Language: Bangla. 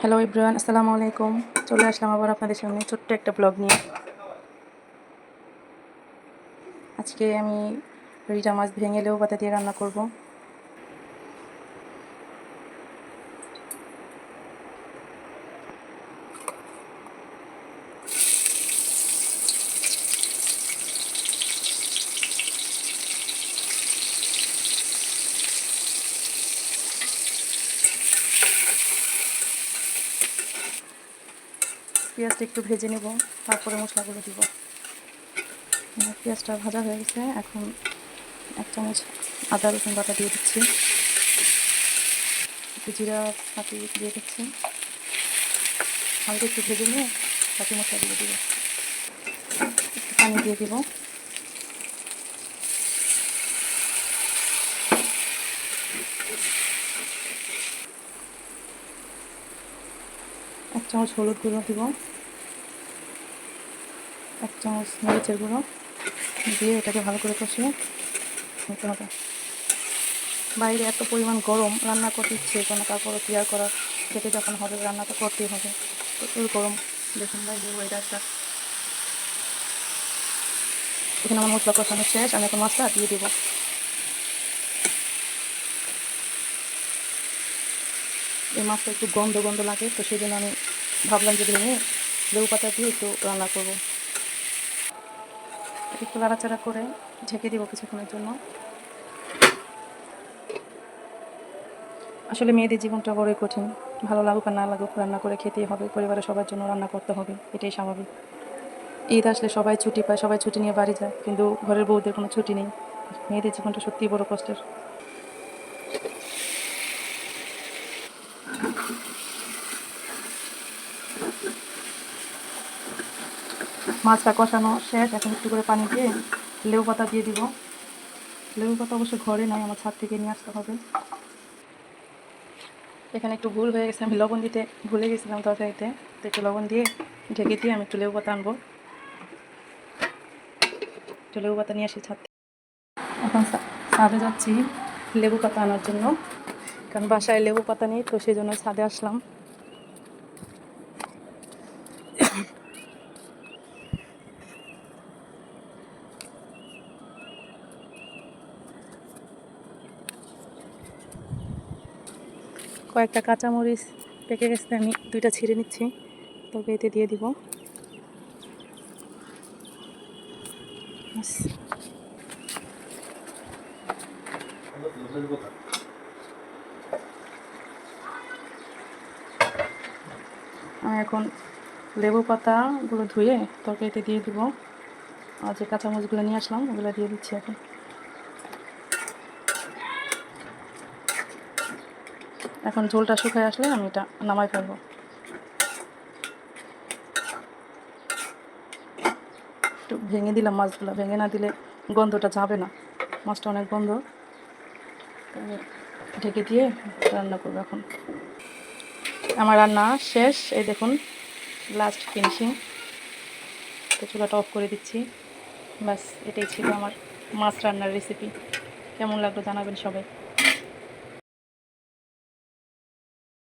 হ্যালো এভরিওয়ান, আসসালামু আলাইকুম। চলে আসলাম আবার আপনাদের সামনে ছোট্ট একটা ব্লগ নিয়ে। আজকে আমি রিটা মাছ ভেঙে লেবু পাতা দিয়ে রান্না করব। পেঁয়াজটা একটু ভেজে নেব, তারপরে মশলাগুলো দিব। পেঁয়াজটা ভাজা হয়ে গেছে, এখন 1 চামচ আদা রসুন বাটা দিয়ে দিচ্ছি, একটু জিরা ফাঁকি দিয়ে দিচ্ছি, হালকা একটু ভেজে নিয়ে বাকি মশলা দিয়ে দিব, একটু পানি দিয়ে দিব। এক চামচ হলুদ গুঁড়ো দিব, 1 চামচ মরিচের গুঁড়ো দিয়ে এটাকে ভালো করে কষিয়ে নিতে হবে। বাইরে এত পরিমাণ গরম, রান্না করতে ইচ্ছে কোনো, তারপরে ক্লিয়ার করার খেতে যখন হবে রান্না তো করতেই হবে। প্রচুর গরম, দেখুন বাইরে ওয়েদারটা। এখানে আমার মশলা কষানো শেষ, আমি এখন মাছটা দিয়ে দেবো। এই মাছটা একটু গন্ধ গন্ধ লাগে, তো সেই জন্য আমি ভাবলাম যে ভেঙে লেবু পাতা দিয়ে একটু রান্না করবো। একটু নাড়াচাড়া করে ঢেকে দিব কিছুক্ষণের জন্য। আসলে মেয়েদের জীবনটা বড়ই কঠিন, ভালো লাগুক আর না লাগুক রান্না করে খেতেই হবে, পরিবারের সবার জন্য রান্না করতে হবে, এটাই স্বাভাবিক। ঈদ আসলে সবাই ছুটি পায়, সবাই ছুটি নিয়ে বাড়ি যায়, কিন্তু ঘরের বউদের কোনো ছুটি নেই। মেয়েদের জীবনটা সত্যিই বড় কষ্টের। মাছটা কষানো শেষ, এখন একটু করে পানি দিয়ে লেবু পাতা দিয়ে দিব। লেবু পাতা অবশ্য ঘরে নয়, আমার ছাদ থেকে নিয়ে আসতে হবে। এখানে একটু ভুল হয়ে গেছে, আমি লবণ দিতে ভুলে গেছিলাম তরকারিতে, তো একটু লবণ দিয়ে ঢেকে দিয়ে আমি একটু লেবু পাতা আনবো। একটু লেবু পাতা নিয়ে আসি ছাদ থেকে। এখন ছাদে যাচ্ছি লেবু পাতা আনার জন্য, কারণ বাসায় লেবু পাতা নেই, তো সেই জন্য ছাদে আসলাম। কয়েকটা কাঁচামরিচ পেকে গেছে, আমি 2টা ছিঁড়ে নিচ্ছি, তবে এতে দিয়ে দিব। আমি এখন লেবু পাতাগুলো ধুয়ে তরকারিতে দিয়ে দিব, আর যে কাঁচামরিচগুলো নিয়ে আসলাম ওগুলো দিয়ে দিচ্ছি। এখন ঝোলটা শুকায় আসলে আমি এটা নামাই ফেলবো। একটু ভেঙে দিলাম মাছগুলো, ভেঙে না দিলে গন্ধটা যাবে না, মাছটা অনেক গন্ধ। ঢেকে দিয়ে রান্না করবো। এখন আমার রান্না শেষ, এই দেখুন লাস্ট ফিনিশিং। তো চুলাটা অফ করে দিচ্ছি। ব্যাস, এটাই ছিল আমার মাছ রান্নার রেসিপি। কেমন লাগলো জানাবেন সবাই।